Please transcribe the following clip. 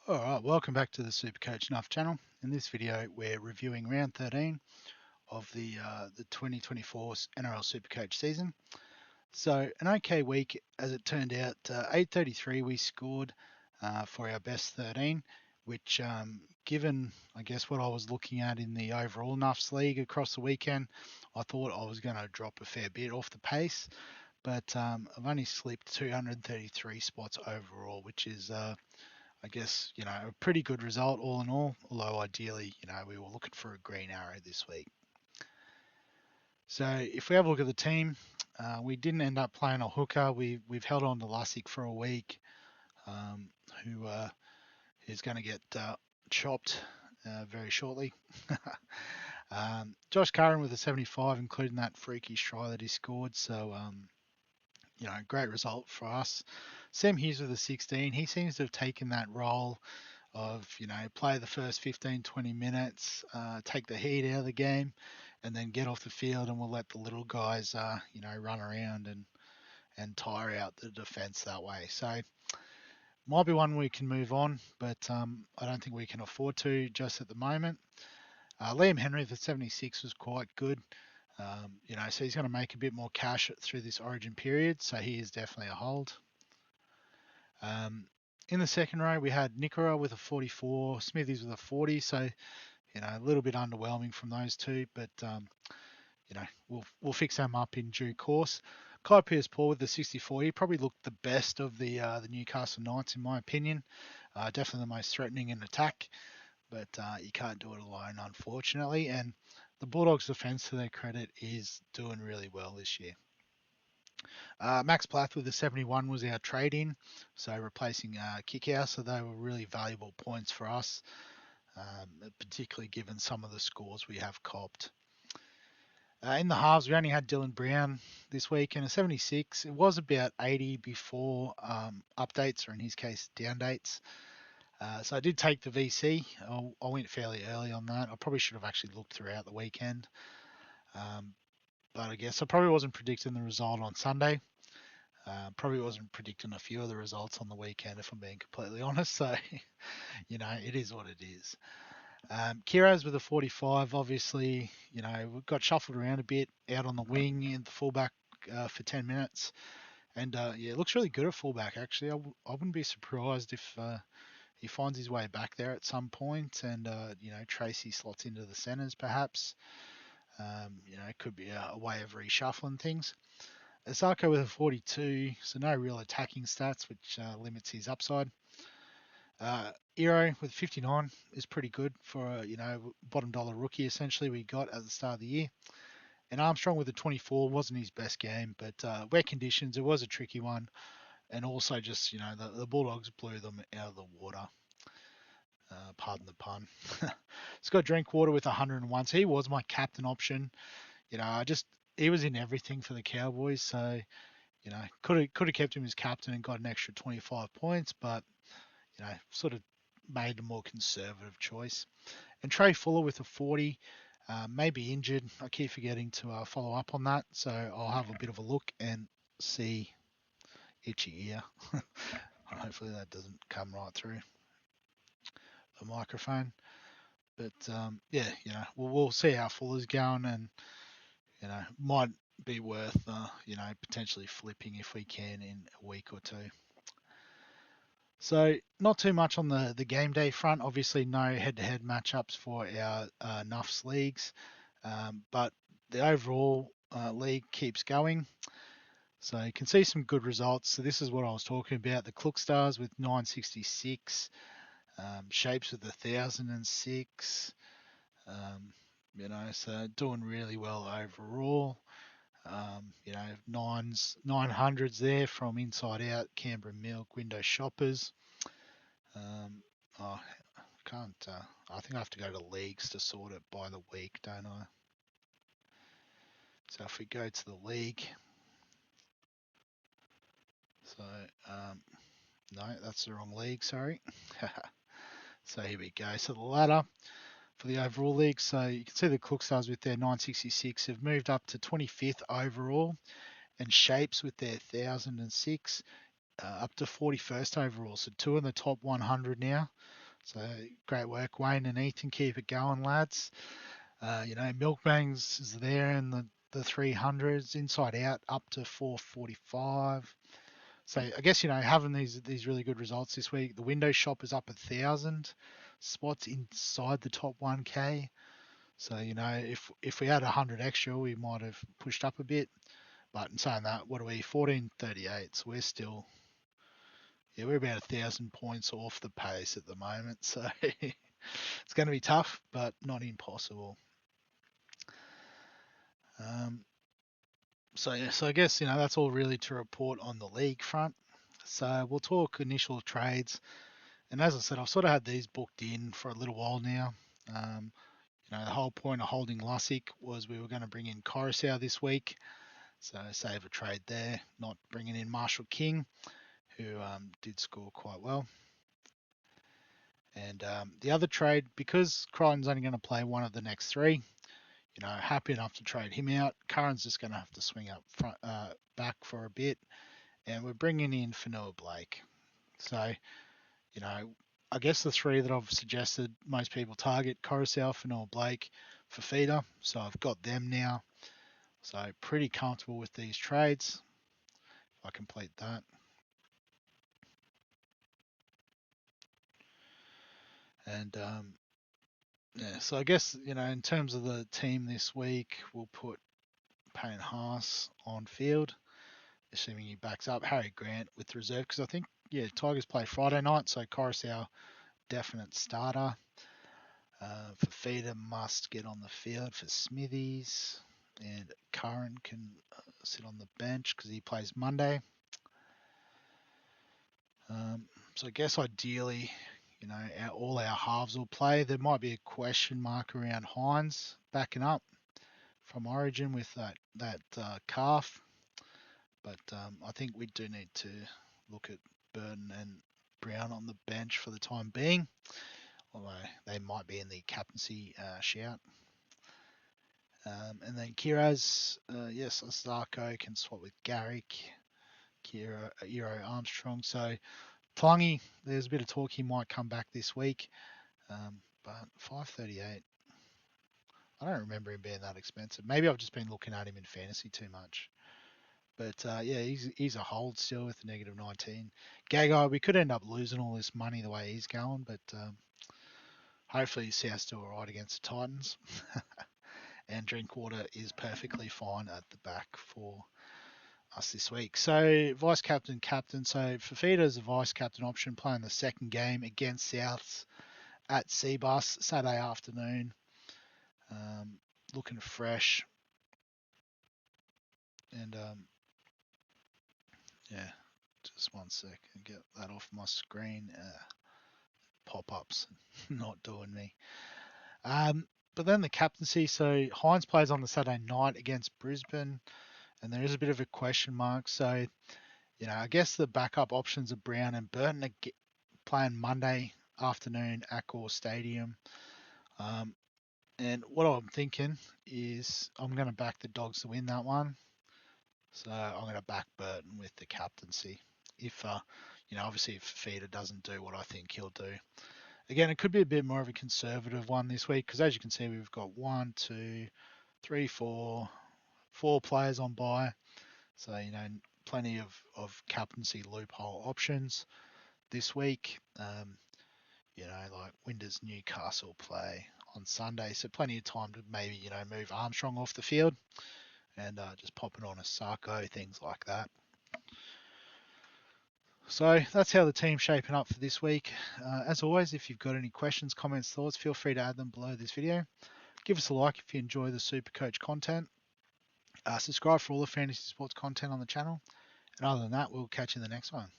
Alright, welcome back to the SuperCoach Nuff channel. In this video, we're reviewing round 13 of the 2024 NRL SuperCoach season. So, an okay week as it turned out. 833 we scored for our best 13, which given, I guess, what I was looking at in the overall Nuffs League across the weekend, I thought I was going to drop a fair bit off the pace. But I've only slipped 233 spots overall, which is I guess, a pretty good result all in all, although ideally, we were looking for a green arrow this week. So if we have a look at the team, we didn't end up playing a hooker. We've held on to Lussick for a week, who is going to get chopped very shortly. Josh Curran with a 75, including that freakish try that he scored. So, great result for us. Sam Hughes with a 16. He seems to have taken that role of, play the first 15, 20 minutes, take the heat out of the game, and then get off the field, and we'll let the little guys, run around and tire out the defence that way. So might be one we can move on, but I don't think we can afford to just at the moment. Liam Henry for 76 was quite good. So he's going to make a bit more cash through this origin period, so he is definitely a hold. In the second row, we had Nickera with a 44, Smithies with a 40, so, a little bit underwhelming from those two, but, we'll fix them up in due course. Kai Pearce-Paul with the 64, he probably looked the best of the Newcastle Knights, in my opinion. Definitely the most threatening in attack, but you can't do it alone, unfortunately, and the Bulldogs' defence, to their credit, is doing really well this year. Max Plath with the 71 was our trade-in, so replacing Kickout, so they were really valuable points for us, particularly given some of the scores we have copped. In the halves, we only had Dylan Brown this week and a 76. It was about 80 before updates, or in his case, down dates. So I did take the VC. I went fairly early on that. I probably should have actually looked throughout the weekend. But I guess I probably wasn't predicting the result on Sunday. Probably wasn't predicting a few of the results on the weekend, if I'm being completely honest. So, it is what it is. Kiraz with a 45, obviously, we got shuffled around a bit out on the wing in the fullback for 10 minutes. And, it looks really good at fullback, actually. I wouldn't be surprised if he finds his way back there at some point and, Tracy slots into the centres perhaps. It could be a way of reshuffling things. Asako with a 42, so no real attacking stats, which limits his upside. Iro with 59 is pretty good for a bottom dollar rookie essentially we got at the start of the year. And Armstrong with a 24 wasn't his best game, but wet conditions, it was a tricky one. And also just, the Bulldogs blew them out of the water. Pardon the pun. Scott Drinkwater with 101. So he was my captain option. He was in everything for the Cowboys. So, could have kept him as captain and got an extra 25 points, but, sort of made a more conservative choice. And Trey Fuller with a 40, maybe injured. I keep forgetting to follow up on that. So I'll have a bit of a look and see. Itchy ear. Hopefully that doesn't come right through the microphone. But we'll see how Fuller's going, and might be worth potentially flipping if we can in a week or two. So not too much on the game day front. Obviously no head-to-head matchups for our Nuffs leagues, but the overall league keeps going. So you can see some good results. So this is what I was talking about. The Klook Stars with 966, Shapes with 1,006. So doing really well overall. 900s there from Inside Out, Canberra Milk, Window Shoppers. I think I have to go to leagues to sort it by the week, don't I? So if we go to the league. So, no, that's the wrong league, sorry. So here we go. So the ladder for the overall league. So you can see the Cook Stars with their 966 have moved up to 25th overall, and Shapes with their 1006 up to 41st overall. So 2 in the top 100 now. So great work, Wayne and Ethan. Keep it going, lads. Milkbangs is there in the 300s, inside out up to 445. So I guess having these really good results this week. The window shop is up 1,000 spots inside the top 1K. So if we had 100 extra, we might have pushed up a bit. But in saying that, what are we? 1438. So we're about 1,000 points off the pace at the moment. So it's going to be tough, but not impossible. So I guess that's all really to report on the league front. So we'll talk initial trades, and as I said, I've sort of had these booked in for a little while now. The whole point of holding Lussick was we were going to bring in Coruscant this week, so save a trade there. Not bringing in Marshall King, who did score quite well. And the other trade, because Crichton's only going to play one of the next three, happy enough to trade him out. Curran's just going to have to swing up front, back for a bit, and we're bringing in Fanua Blake. So, I guess the three that I've suggested most people target: Coruscant, Fanua Blake, Fafita. So I've got them now. So pretty comfortable with these trades. If I complete that. And so I guess, in terms of the team this week, we'll put Payne Haas on field, assuming he backs up. Harry Grant with reserve, because I think, Tigers play Friday night, so Coruscant, definite starter. Fafita must get on the field for Smithies, and Curran can sit on the bench because he plays Monday. So I guess ideally, all our halves will play. There might be a question mark around Hines backing up from Origin with that calf, but I think we do need to look at Burton and Brown on the bench for the time being, although they might be in the captaincy shout. And then Kiraz, yes, Osako can swap with Garrick, Euro Armstrong. So Talangi, there's a bit of talk he might come back this week, but 538. I don't remember him being that expensive. Maybe I've just been looking at him in fantasy too much. But he's a hold still with a negative 19. Gagai, we could end up losing all this money the way he's going, but hopefully South's still all right against the Titans. And Drinkwater is perfectly fine at the back for us this week. So vice captain. So Fafita is a vice captain option, playing the second game against Souths at Seabus Saturday afternoon. Looking fresh. And just 1 second, get that off my screen. Pop-ups not doing me. But then the captaincy. So Hines plays on the Saturday night against Brisbane, and there is a bit of a question mark. So, I guess the backup options are Brown and Burton are playing Monday afternoon at Accor Stadium. And what I'm thinking is I'm going to back the Dogs to win that one. So I'm going to back Burton with the captaincy. If, obviously if Fafita doesn't do what I think he'll do. Again, it could be a bit more of a conservative one this week, because as you can see, we've got 4 players on bye. So, plenty of captaincy loophole options this week. Like Winders Newcastle play on Sunday. So plenty of time to maybe, move Armstrong off the field and just pop it on a Sarko, things like that. So that's how the team's shaping up for this week. As always, if you've got any questions, comments, thoughts, feel free to add them below this video. Give us a like if you enjoy the SuperCoach content. Subscribe for all the fantasy sports content on the channel. And other than that, we'll catch you in the next one.